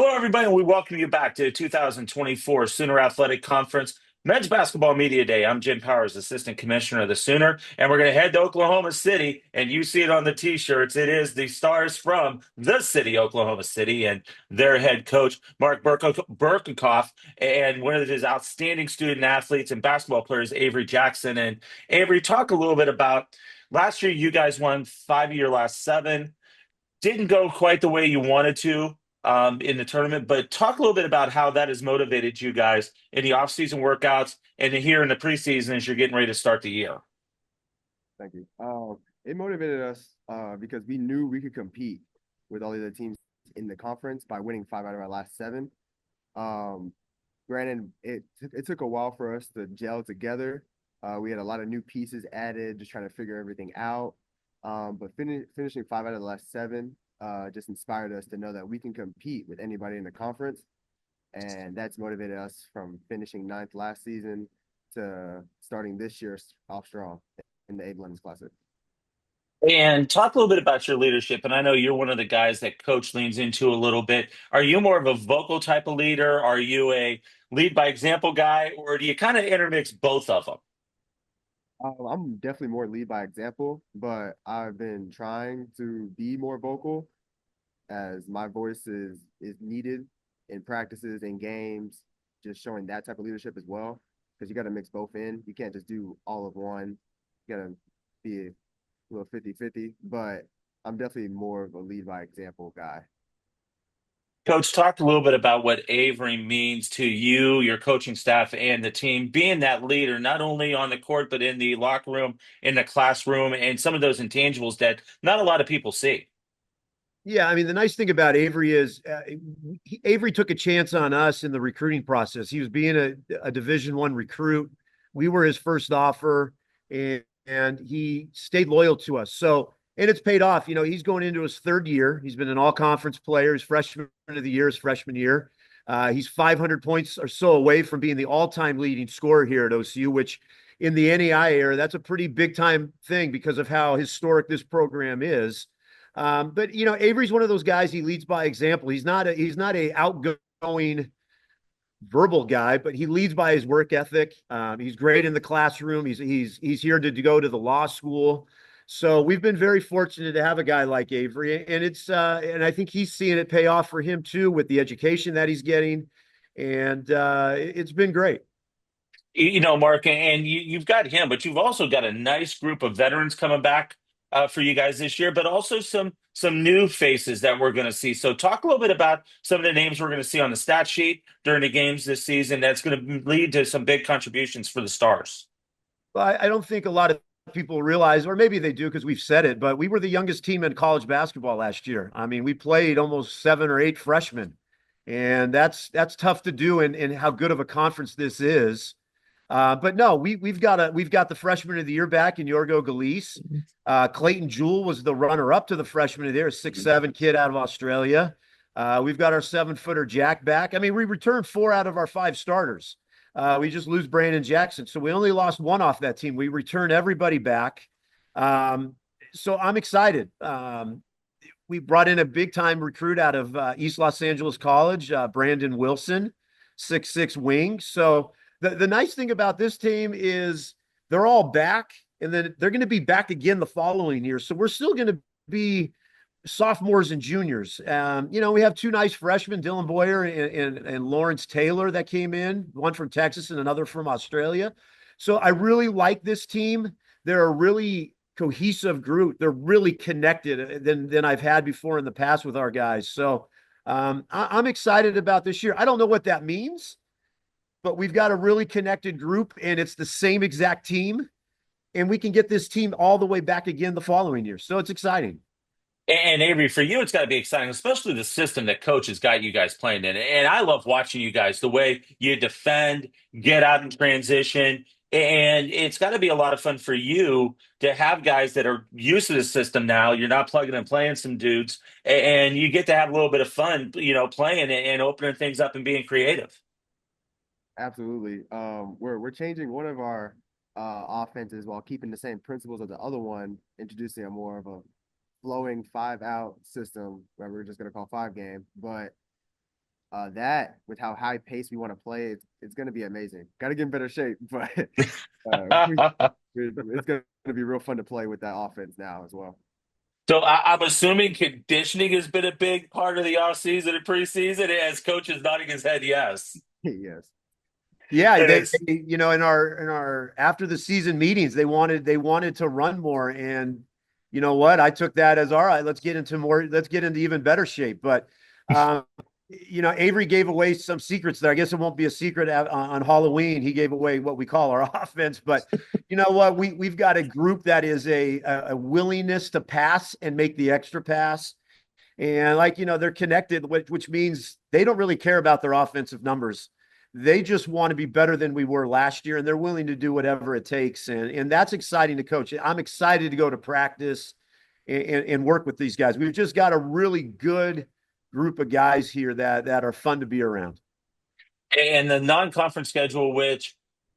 Hello, everybody, and we welcome you back to 2024 Sooner Athletic Conference Men's Basketball Media Day. I'm Jim Powers, Assistant Commissioner of the Sooner, and we're going to head to Oklahoma City, and you see it on the T-shirts. It is the Stars from the city, Oklahoma City, and their head coach, Mark Birkenkoff, and one of his outstanding student athletes and basketball players, Avery Jackson. And Avery, talk a little bit about last year. You guys won 5 of your last 7, didn't go quite the way you wanted to in the tournament, but talk a little bit about how that has motivated you guys in the off-season workouts and here in the preseason as you're getting ready to start the year. Thank you. It motivated us because we knew we could compete with all the other teams in the conference by winning 5 out of our last 7. Um, Granted, it took a while for us to gel together. We had a lot of new pieces added, just trying to figure everything out. But finishing 5 out of the last 7 just inspired us to know that we can compete with anybody in the conference, and that's motivated us from finishing 9th last season to starting this year off strong in the Abe Lemons Classic. And talk a little bit about your leadership. And I know you're one of the guys that coach leans into a little bit. Are you more of a vocal type of leader? Are you a lead by example guy, or do you kind of intermix both of them? I'm definitely more lead by example, but I've been trying to be more vocal as my voice is needed in practices and games, just showing that type of leadership as well. Because you got to mix both in. You can't just do all of one. You got to be a little 50-50. But I'm definitely more of a lead by example guy. Coach, talk a little bit about what Avery means to you, your coaching staff, and the team, being that leader, not only on the court, but in the locker room, in the classroom, and some of those intangibles that not a lot of people see. Yeah, I mean, the nice thing about Avery is Avery took a chance on us in the recruiting process. He was being a Division I recruit. We were his first offer, and he stayed loyal to us. So, and it's paid off. You know, he's going into his 3rd year. He's been an all-conference player. His freshman of the year, his freshman year. He's 500 points or so away from being the all-time leading scorer here at OCU, which in the NAI era, that's a pretty big-time thing because of how historic this program is. But you know, Avery's one of those guys. He leads by example. He's not a outgoing verbal guy, but he leads by his work ethic. He's great in the classroom. He's here to go to the law school. So we've been very fortunate to have a guy like Avery, and and I think he's seeing it pay off for him too with the education that he's getting, and it's been great. Mark, and you've got him, but you've also got a nice group of veterans coming back for you guys this year, but also some new faces that we're going to see. So, talk a little bit about some of the names we're going to see on the stat sheet during the games this season. That's going to lead to some big contributions for the Stars. Well, I don't think a lot of people realize, or maybe they do because we've said it, but we were the youngest team in college basketball last year. I mean, we played almost 7 or 8 freshmen, and that's tough to do in how good of a conference this is. But no, we've got the freshman of the year back in Yorgo Galice. Clayton Jewell was the runner-up to the freshman of the year, a 6'7" kid out of Australia. We've got our 7-footer Jack back. I mean, we returned 4 out of our 5 starters. We just lose Brandon Jackson. So we only lost 1 off that team. We returned everybody back. So I'm excited. We brought in a big time recruit out of East Los Angeles College, Brandon Wilson, 6'6" wing. So the nice thing about this team is they're all back, and then they're going to be back again the following year. So we're still going to be sophomores and juniors. You know, we have 2 nice freshmen, Dylan Boyer and Lawrence Taylor, that came in, one from Texas and another from Australia. So I really like this team. They're a really cohesive group. They're really connected than I've had before in the past with our guys. So I'm excited about this year. I don't know what that means, but we've got a really connected group, and it's the same exact team. And we can get this team all the way back again the following year. So it's exciting. And Avery, for you, it's got to be exciting, especially the system that coach has got you guys playing in. And I love watching you guys, the way you defend, get out in transition. And it's got to be a lot of fun for you to have guys that are used to the system now. You're not plugging and playing some dudes, and you get to have a little bit of fun, playing and opening things up and being creative. Absolutely. We're changing one of our offenses while keeping the same principles of the other one, introducing a more of a flowing 5-out system where we're just going to call 5 game. But That with how high pace we want to play, it's going to be amazing. Got to get in better shape, but it's going to be real fun to play with that offense now as well. So I'm assuming conditioning has been a big part of the offseason and preseason, as coach is nodding his head yes. Yes. Yeah, And it's you know, in our after the season meetings, they wanted to run more, and you know what? I took that as all right. Let's get into even better shape. But um, you know, Avery gave away some secrets there. I guess it won't be a secret on Halloween. He gave away what we call our offense. But you know what? We've got a group that is a willingness to pass and make the extra pass. And like, you know, they're connected, which means they don't really care about their offensive numbers. They just want to be better than we were last year, and they're willing to do whatever it takes. And that's exciting to coach. I'm excited to go to practice and work with these guys. We've just got a really good group of guys here that are fun to be around. and the non-conference schedule, which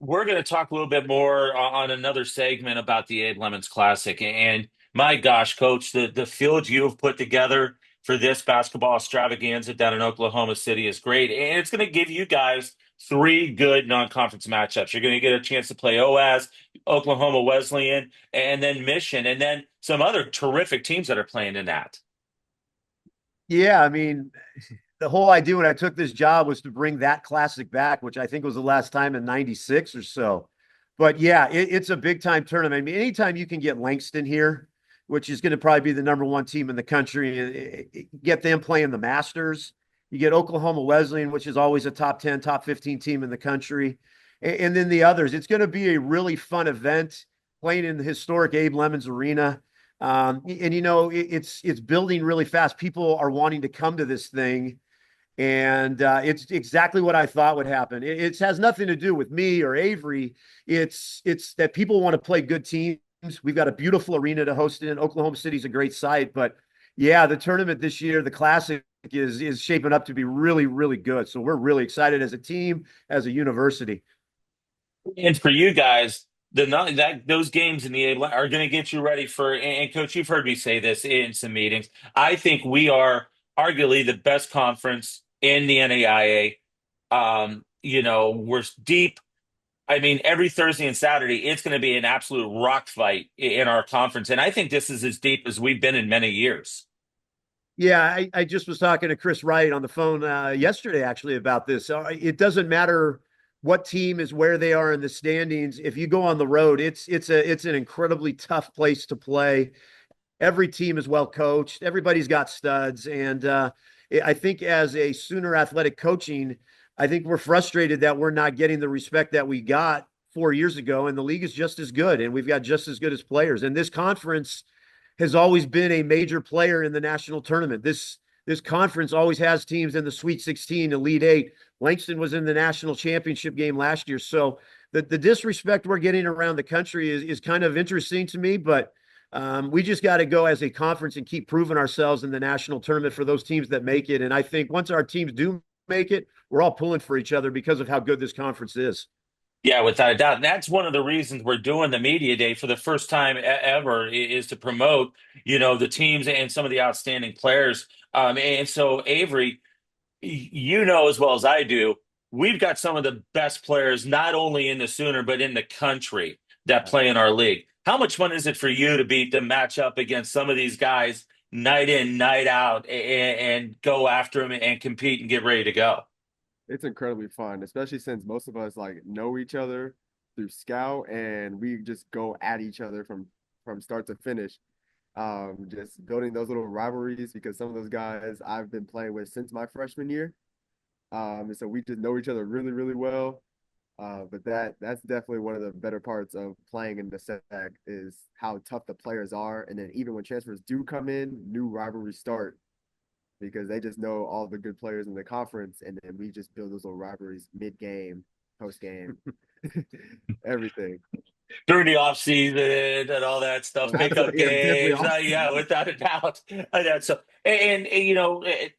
we're going to talk a little bit more on another segment about the Abe Lemons Classic. And my gosh, coach, the field you have put together for this basketball extravaganza down in Oklahoma City is great. And it's going to give you guys three good non-conference matchups. You're going to get a chance to play OAS, Oklahoma Wesleyan, and then Mission, and then some other terrific teams that are playing in that. Yeah, I mean, the whole idea when I took this job was to bring that classic back, which I think was the last time in '96 or so. But yeah, it's a big time tournament. I mean, anytime you can get Langston here, which is going to probably be the number one team in the country, get them playing the Masters. You get Oklahoma Wesleyan, which is always a top 10, top 15 team in the country. And then the others. It's going to be a really fun event playing in the historic Abe Lemons Arena. And you know, it's building really fast. People are wanting to come to this thing, and it's exactly what I thought would happen. It has nothing to do with me or Avery. It's that people want to play good teams. We've got a beautiful arena to host it in. Oklahoma City's a great site, but yeah, the tournament this year, the classic is shaping up to be really, really good. So we're really excited as a team, as a university. And for you guys, those games in the A are going to get you ready for. And coach, you've heard me say this in some meetings. I think we are arguably the best conference in the NAIA. You know, we're deep. I mean, every Thursday and Saturday, it's going to be an absolute rock fight in our conference, and I think this is as deep as we've been in many years. Yeah, I just was talking to Chris Wright on the phone yesterday, actually, about this. It doesn't matter what team is where they are in the standings. If you go on the road, it's an incredibly tough place to play. Every team is well coached. Everybody's got studs, and I think as a Sooner athletic coaching, I think we're frustrated that we're not getting the respect that we got 4 years ago, and the league is just as good, and we've got just as good as players. And this conference has always been a major player in the national tournament. This conference always has teams in the Sweet 16, Elite Eight. Langston was in the national championship game last year. So the disrespect we're getting around the country is kind of interesting to me, but we just got to go as a conference and keep proving ourselves in the national tournament for those teams that make it. And I think once our teams do make it, we're all pulling for each other because of how good this conference is. Yeah, without a doubt. And that's one of the reasons we're doing the media day for the first time ever is to promote, the teams and some of the outstanding players. And so, Avery, you know as well as I do, we've got some of the best players, not only in the Sooner, but in the country that play in our league. How much fun is it for you to match up against some of these guys night in, night out, and go after them and compete and get ready to go? It's incredibly fun, especially since most of us like know each other through Scout and we just go at each other from start to finish. Just building those little rivalries because some of those guys I've been playing with since my freshman year. And so we just know each other really, really well. But that's definitely one of the better parts of playing in the SEC is how tough the players are. And then even when transfers do come in, new rivalries start because they just know all the good players in the conference, and then we just build those little rivalries mid-game, post-game, everything. During the off season and all that stuff, pickup Yeah, definitely games, yeah, off-season. without a doubt. So,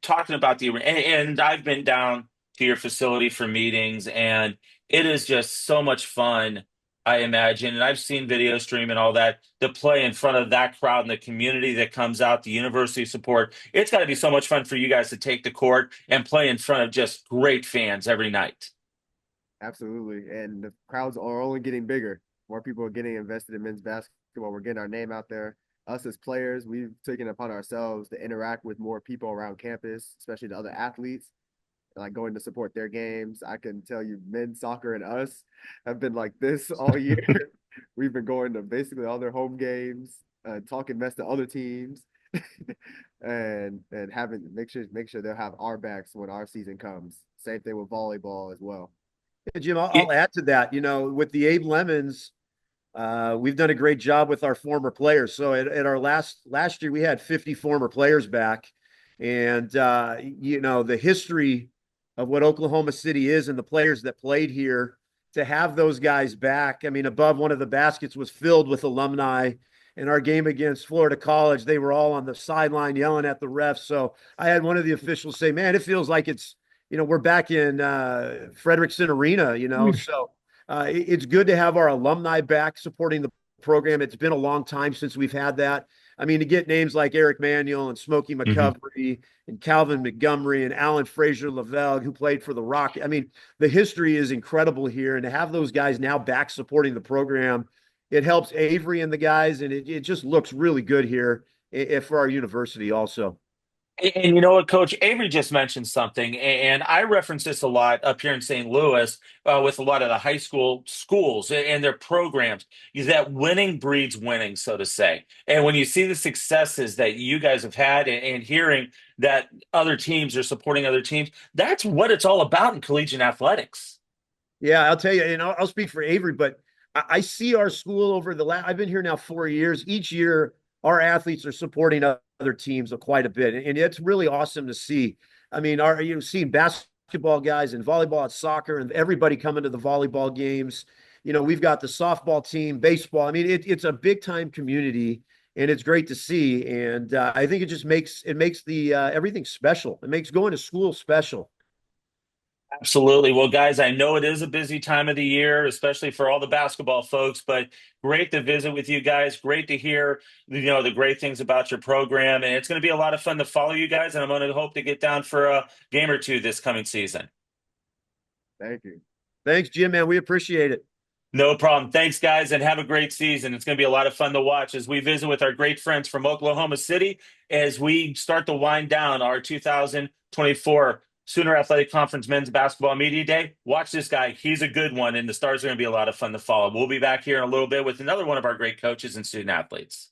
talking about and I've been down to your facility for meetings, and it is just so much fun I imagine, and I've seen video stream and all that, to play in front of that crowd and the community that comes out, the university support. It's got to be so much fun for you guys to take the court and play in front of just great fans every night. Absolutely. And the crowds are only getting bigger. More people are getting invested in men's basketball. We're getting our name out there. Us as players, we've taken it upon ourselves to interact with more people around campus, especially the other athletes, like going to support their games. I can tell you, men's soccer and us have been like this all year. We've been going to basically all their home games, talking mess to other teams, and having make sure they'll have our backs when our season comes. Same thing with volleyball as well. Yeah, Jim, I'll add to that. With the Abe Lemons, we've done a great job with our former players. So at our last year, we had 50 former players back, and the history of what Oklahoma City is and the players that played here, to have those guys back. I mean, above one of the baskets was filled with alumni. In our game against Florida College, they were all on the sideline yelling at the refs. So I had one of the officials say, "Man, it feels like we're back in Frederickson Arena." So it's good to have our alumni back supporting the program. It's been a long time since we've had that. I mean, to get names like Eric Manuel and Smokey McCovery and Calvin Montgomery and Alan Frazier Lavelle, who played for the Rocket. I mean, the history is incredible here. And to have those guys now back supporting the program, it helps Avery and the guys, and it just looks really good here for our university also. And you know what, Coach? Avery just mentioned something, and I reference this a lot up here in St. Louis with a lot of the high school schools and their programs, is that winning breeds winning, so to say. And when you see the successes that you guys have had and hearing that other teams are supporting other teams, that's what it's all about in collegiate athletics. Yeah, I'll tell you, and I'll speak for Avery, but I see our school over the last, I've been here now 4 years. Each year, our athletes are supporting other teams quite a bit. And it's really awesome to see. I mean, you've seen basketball guys and volleyball and soccer and everybody coming to the volleyball games. We've got the softball team, baseball. I mean, it's a big time community, and it's great to see. And I think it just makes the everything special. It makes going to school special. Absolutely. Well, guys, I know it is a busy time of the year, especially for all the basketball folks, but great to visit with you guys. Great to hear, the great things about your program. And it's going to be a lot of fun to follow you guys. And I'm going to hope to get down for a game or two this coming season. Thank you. Thanks, Jim, man. We appreciate it. No problem. Thanks, guys, and have a great season. It's going to be a lot of fun to watch as we visit with our great friends from Oklahoma City as we start to wind down our 2024 Sooner Athletic Conference Men's Basketball Media Day. Watch this guy. He's a good one, and the stars are going to be a lot of fun to follow. We'll be back here in a little bit with another one of our great coaches and student athletes.